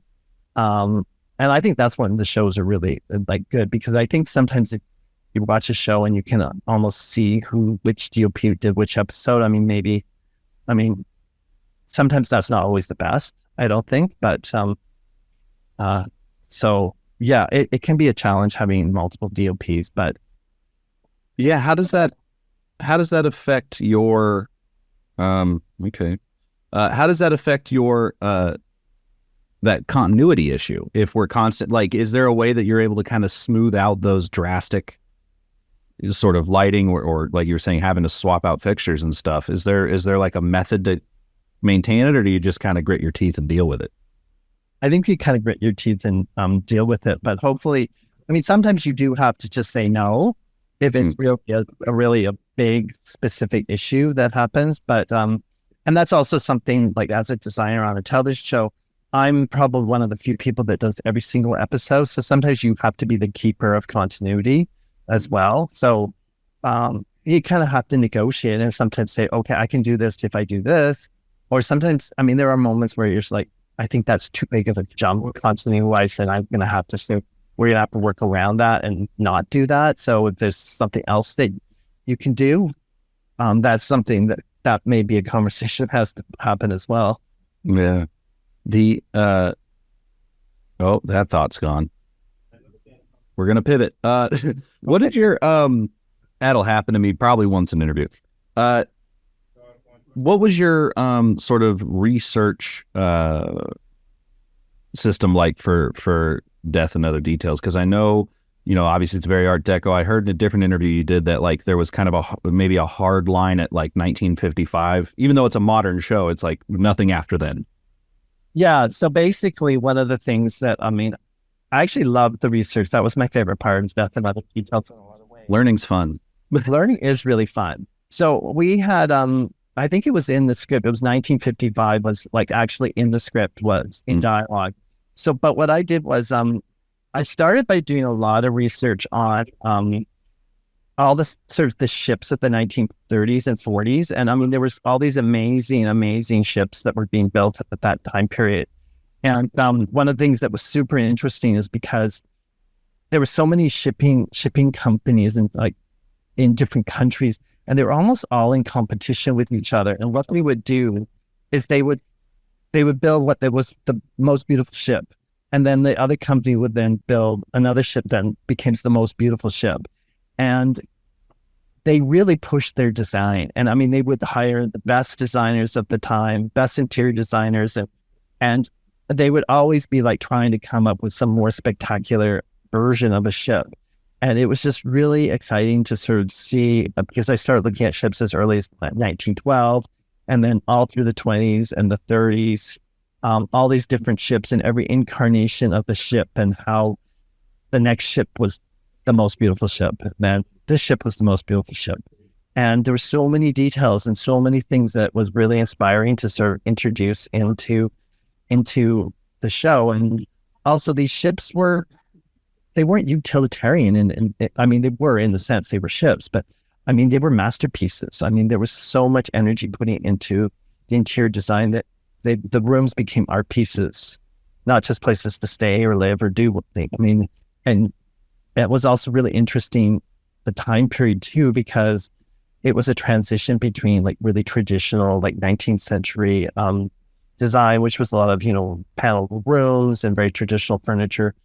And I think that's when the shows are really good, because I think sometimes if you watch a show and you can almost see which DOP did which episode. Sometimes that's not always the best, I don't think, but so yeah, it can be a challenge having multiple DOPs, but yeah, how does that affect your how does that affect your that continuity issue? If we're constant, is there a way that you're able to kind of smooth out those drastic sort of lighting or like you were saying, having to swap out fixtures and stuff? Is there a method to maintain it, or do you just kind of grit your teeth and deal with it? I think you kind of grit your teeth and deal with it, but hopefully, sometimes you do have to just say no if it's really a big specific issue that happens. But and that's also something as a designer on a television show, I'm probably one of the few people that does every single episode. So sometimes you have to be the keeper of continuity as well. So you kind of have to negotiate and sometimes say, okay, I can do this if I do this. Or sometimes, there are moments where you're just I think that's too big of a jump continuity-wise, and we're going to have to work around that and not do that. So if there's something else that you can do, that's something that may be a conversation that has to happen as well. Yeah. That thought's gone. We're going to pivot. What did your, that'll happen to me probably once in an interview. What was your sort of research system like for Death and Other Details? Because I know, obviously it's very Art Deco. I heard in a different interview you did that there was kind of maybe a hard line at 1955. Even though it's a modern show, it's nothing after then. Yeah. So basically, one of the things that I actually loved the research. That was my favorite part of Death and Other Details in a lot of ways. Learning's fun. Learning is really fun. So we had I think it was in the script. It was 1955 was actually in the script, was in dialogue. So, but what I did was I started by doing a lot of research on all the sort of the ships of the 1930s and 40s. And there was all these amazing ships that were being built at that time period. And one of the things that was super interesting is because there were so many shipping companies in different countries, and they were almost all in competition with each other. And what we would do is they would build what was the most beautiful ship. And then the other company would then build another ship that became the most beautiful ship. And they really pushed their design. And they would hire the best designers of the time, best interior designers. And they would always be trying to come up with some more spectacular version of a ship. And it was just really exciting to sort of see, because I started looking at ships as early as 1912, and then all through the 20s and the 30s, all these different ships and every incarnation of the ship and how the next ship was the most beautiful ship. Man, this ship was the most beautiful ship. And there were so many details and so many things that was really inspiring to sort of introduce into the show. And also these ships they weren't utilitarian. And I mean, they were in the sense they were ships, but I mean, they were masterpieces. I mean, there was so much energy putting into the interior design that the rooms became art pieces, not just places to stay or live or do things. I mean, and it was also really interesting, the time period too, because it was a transition between like really traditional, like 19th century design, which was a lot of, paneled rooms and very traditional furniture.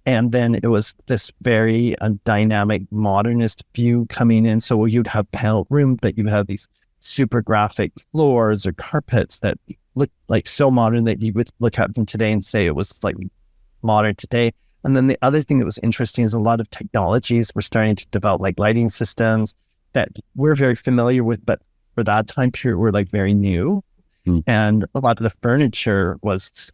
And then it was this very dynamic modernist view coming in. So you'd have paneled rooms, but you have these super graphic floors or carpets that look like so modern that you would look at them today and say it was like modern today. And then the other thing that was interesting is a lot of technologies were starting to develop, like lighting systems that we're very familiar with, but for that time period were like very new. And a lot of the furniture was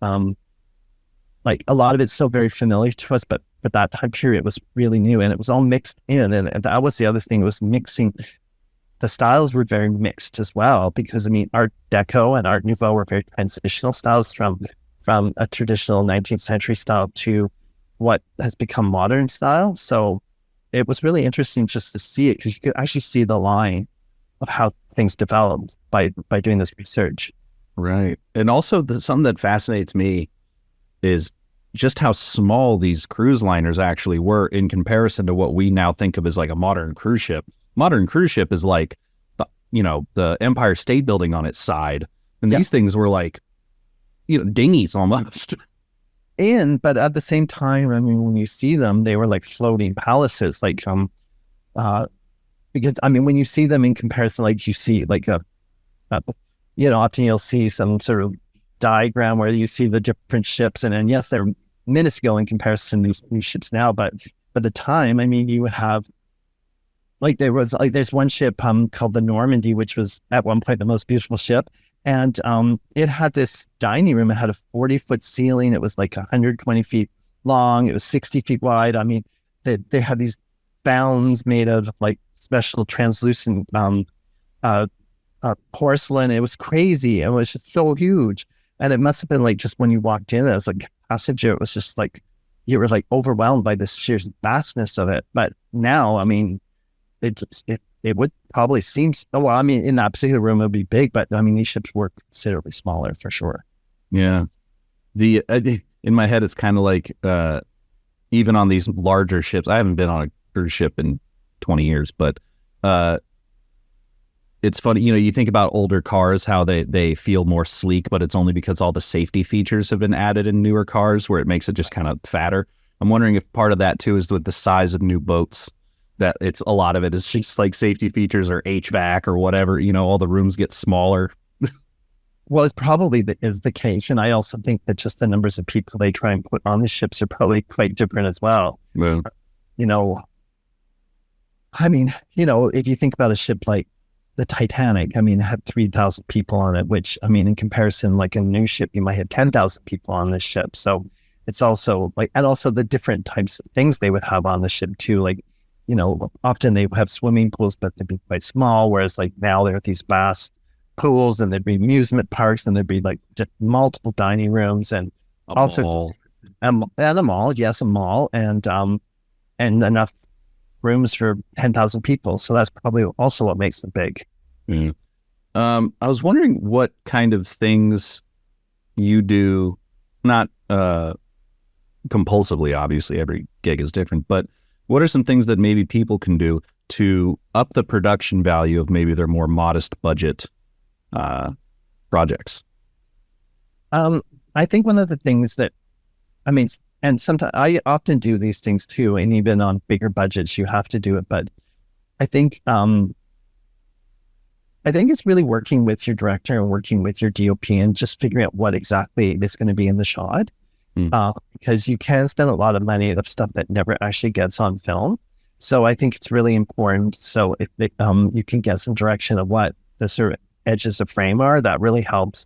like a lot of it's still very familiar to us, but that time period was really new and it was all mixed in. And that was the other thing, it was mixing. The styles were very mixed as well, because I mean, Art Deco and Art Nouveau were very transitional styles from a traditional 19th century style to what has become modern style. So it was really interesting just to see it, because you could actually see the line of how things developed by doing this research. Right. And also something that fascinates me is just how small these cruise liners actually were in comparison to what we now think of as like a modern cruise ship. Modern cruise ship is like, the Empire State Building on its side. And these things were like, dinghies almost. But at the same time, I mean, when you see them, they were like floating palaces, like, because I mean, when you see them in comparison, like you see like often you'll see some sort of diagram where you see the different ships, and yes, they're minuscule in comparison to these ships now, but at the time, I mean, you would have there's one ship called the Normandy, which was at one point the most beautiful ship, and it had this dining room. It had a 40-foot ceiling. It was like 120 feet long. It was 60 feet wide. I mean, they had these bounds made of like special translucent porcelain. It was crazy. It was just so huge. And it must have been like, just when you walked in as a passenger, it was just like, you were like overwhelmed by this sheer vastness of it. But now, I mean, it would probably seem, well, I mean, in that particular room, it would be big, but I mean, these ships were considerably smaller for sure. Yeah. In my head, it's kind of like, even on these larger ships, I haven't been on a cruise ship in 20 years, but, it's funny, you think about older cars, how they feel more sleek, but it's only because all the safety features have been added in newer cars where it makes it just kind of fatter. I'm wondering if part of that too is with the size of new boats, that it's a lot of it is just like safety features or HVAC or whatever, all the rooms get smaller. Well, it's probably is the case. And I also think that just the numbers of people they try and put on the ships are probably quite different as well. Yeah. I mean, if you think about a ship like the Titanic, I mean, it had 3,000 people on it, which, I mean, in comparison, like a new ship, you might have 10,000 people on this ship. So it's also like, and also the different types of things they would have on the ship too. Like, often they would have swimming pools, but they'd be quite small. Whereas like now there are these vast pools, and there'd be amusement parks, and there'd be like just multiple dining rooms and all sorts of, and a mall, yes, a mall, and enough rooms for 10,000 people. So that's probably also what makes them big. Mm. I was wondering what kind of things you do, not compulsively, obviously every gig is different, but what are some things that maybe people can do to up the production value of maybe their more modest budget projects? I think one of the things that, I mean, and sometimes I often do these things too, and even on bigger budgets, you have to do it. But I think it's really working with your director and working with your DOP and just figuring out what exactly is going to be in the shot. Because you can spend a lot of money of stuff that never actually gets on film. So I think it's really important. So if you can get some direction of what the sort of edges of frame are, that really helps,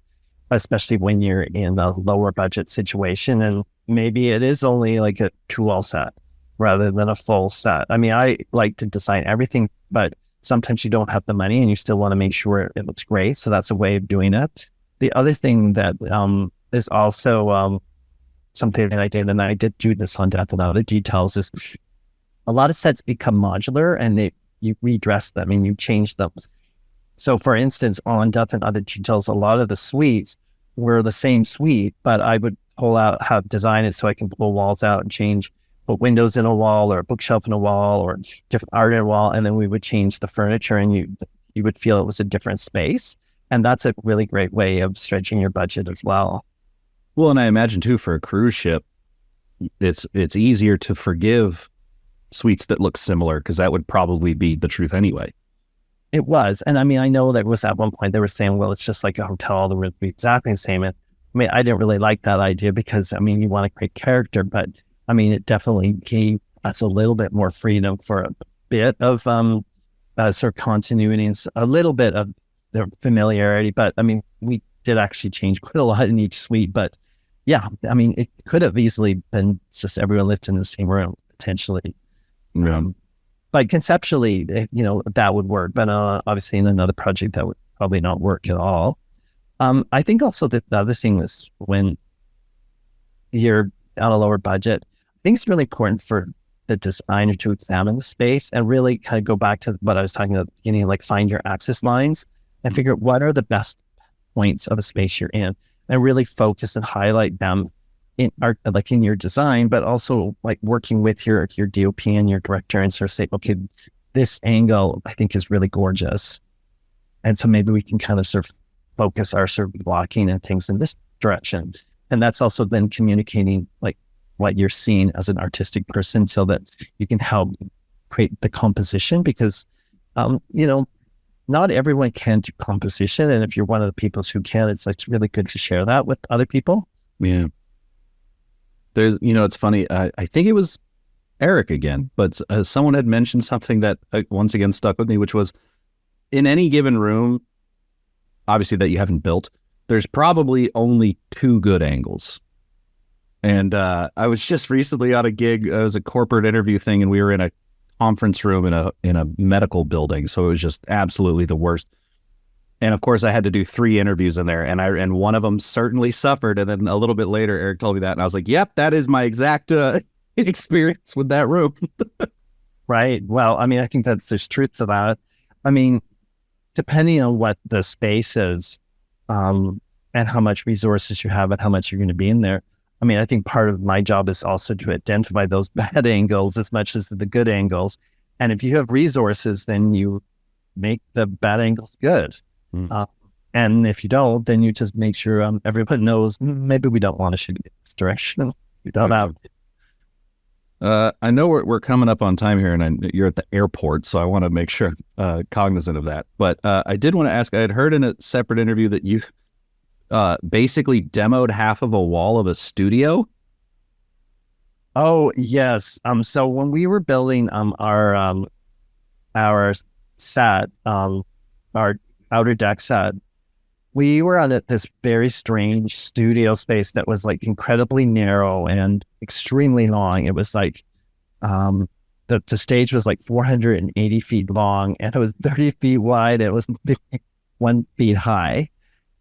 especially when you're in a lower budget situation. And maybe it is only like a 2-wall set. rather than a full set. I mean, I like to design everything, but sometimes you don't have the money and you still want to make sure it looks great. So that's a way of doing it. The other thing that is also something that I did, and I did do this on Death and Other Details, is a lot of sets become modular and you redress them and you change them. So for instance, on Death and Other Details, a lot of the suites were the same suite, but I would design it so I can pull walls out and put windows in a wall or a bookshelf in a wall or different art in a wall. And then we would change the furniture and you would feel it was a different space. And that's a really great way of stretching your budget as well. Well, and I imagine too, for a cruise ship, it's easier to forgive suites that look similar because that would probably be the truth anyway. It was. And I mean, I know that was at one point they were saying, well, it's just like a hotel, the rooms be exactly the same. And I mean, I didn't really like that idea because, I mean, you want a great character, but I mean, it definitely gave us a little bit more freedom for a bit of sort of continuity and a little bit of the familiarity. But I mean, we did actually change quite a lot in each suite. But yeah, I mean, it could have easily been just everyone lived in the same room, potentially. Yeah. But conceptually, that would work. But obviously in another project, that would probably not work at all. I think also that the other thing is when you're on a lower budget, I think it's really important for the designer to examine the space and really kind of go back to what I was talking about at the beginning, like find your access lines and figure out what are the best points of a space you're in and really focus and highlight them in art, like in your design, but also like working with your DOP and your director and sort of say, okay, this angle I think is really gorgeous. And so maybe we can kind of sort of focus our sort of blocking and things in this direction. And that's also then communicating like what you're seeing as an artistic person so that you can help create the composition because, not everyone can do composition. And if you're one of the people who can, it's really good to share that with other people. Yeah. There's, it's funny. I think it was Eric again, but someone had mentioned something that once again stuck with me, which was in any given room, obviously that you haven't built, there's probably only 2 good angles. And I was just recently on a gig. It was a corporate interview thing, and we were in a conference room in a medical building, so it was just absolutely the worst. And of course, I had to do 3 interviews in there, and one of them certainly suffered. And then a little bit later, Eric told me that, and I was like, "Yep, that is my exact experience with that room." Right. Well, I mean, I think there's truth to that. I mean, depending on what the space is, and how much resources you have and how much you're going to be in there. I mean, I think part of my job is also to identify those bad angles as much as the good angles. And if you have resources, then you make the bad angles good. And if you don't, then you just make sure everyone knows maybe we don't want to shoot in this direction. We don't have. I know we're coming up on time here, and you're at the airport, so I want to make sure cognizant of that. But I did want to ask. I had heard in a separate interview that you basically demoed half of a wall of a studio. Oh yes. So when we were building our set, our outer deck set, we were on this very strange studio space that was like incredibly narrow and extremely long. It was like the stage was like 480 feet long and it was 30 feet wide. It was 51 feet high.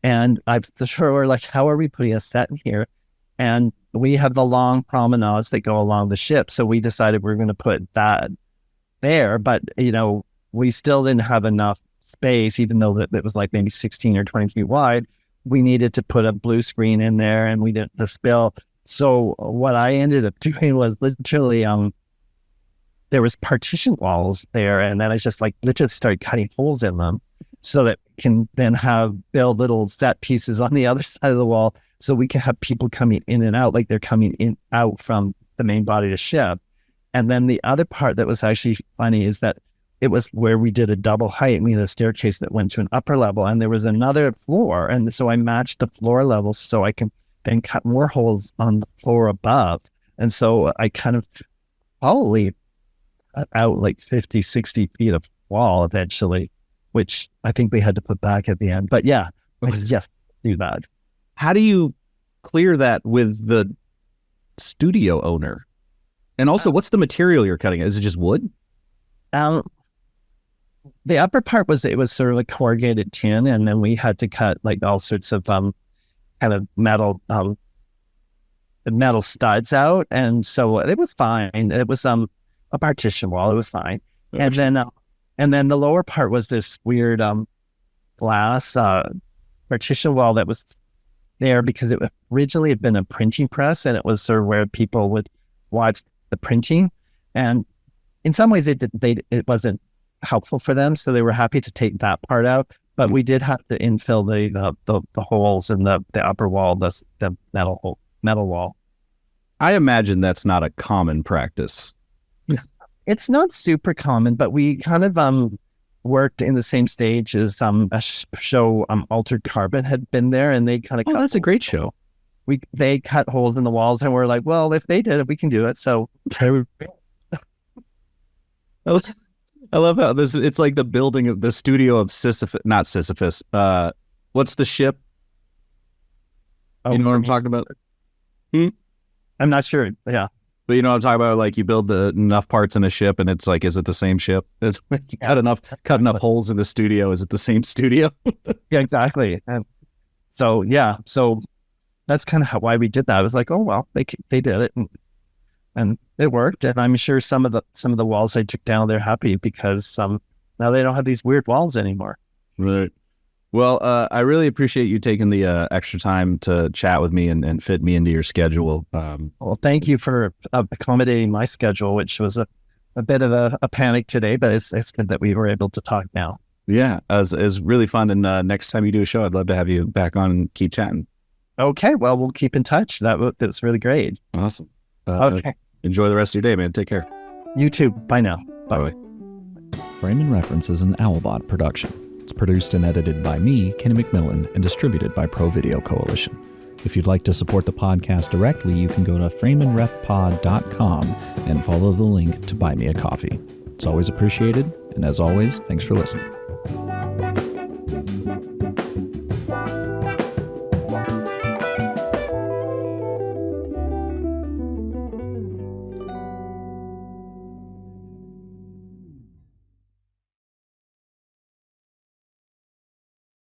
And I'm sure we're like, how are we putting a set in here? And we have the long promenades that go along the ship. So we decided we're going to put that there. But, we still didn't have enough space, even though it was like maybe 16 or 20 feet wide. We needed to put a blue screen in there and we didn't the spill. So what I ended up doing was literally, there was partition walls there. And then I just literally started cutting holes in them so that we can then build little set pieces on the other side of the wall. So we can have people coming in and out, like they're coming in out from the main body of the ship. And then the other part that was actually funny is that it was where we did a double height. We had a staircase that went to an upper level and there was another floor. And so I matched the floor levels so I can then cut more holes on the floor above. And so I kind of probably cut out like 50, 60 feet of wall eventually, which I think we had to put back at the end. But yeah, just do that. How do you clear that with the studio owner? And also, what's the material you're cutting? Is it just wood? The upper part was sort of like corrugated tin, and then we had to cut like all sorts of kind of metal studs out, and so it was fine. It was a partition wall. It was fine, and then the lower part was this weird glass partition wall that was there because it originally had been a printing press, and it was sort of where people would watch the printing, and in some ways it wasn't helpful for them, so they were happy to take that part out. But we did have to infill the holes in the upper wall, the metal wall. I imagine that's not a common practice. It's not super common, but we kind of worked in the same stage as a show. Altered Carbon had been there, and they kind of that's a great show. They cut holes in the walls, and we're like, well, if they did it, we can do it. So I love how it's like the building of the studio of Sisyphus, not Sisyphus. What's the ship? You know what I'm talking about? I'm not sure. Yeah. But you know what I'm talking about? Like you build enough parts in a ship and it's like, is it the same ship? It's like you cut enough holes in the studio. Is it the same studio? Yeah, exactly. And so that's kind of why we did that. I was like, oh, well, they did it. And it worked, and I'm sure some of the walls I took down, they're happy because now they don't have these weird walls anymore. Right. Well, I really appreciate you taking the extra time to chat with me and fit me into your schedule. Well, thank you for accommodating my schedule, which was a bit of a panic today, but it's good that we were able to talk now. Yeah, it was really fun, and next time you do a show, I'd love to have you back on and keep chatting. Okay, well, we'll keep in touch. That was really great. Awesome. Okay. Enjoy the rest of your day, man. Take care. You too. Bye now. Bye. Frame and Reference is an Owlbot production. It's produced and edited by me, Kenny McMillan, and distributed by Pro Video Coalition. If you'd like to support the podcast directly, you can go to frameandrefpod.com and follow the link to buy me a coffee. It's always appreciated, and as always, thanks for listening.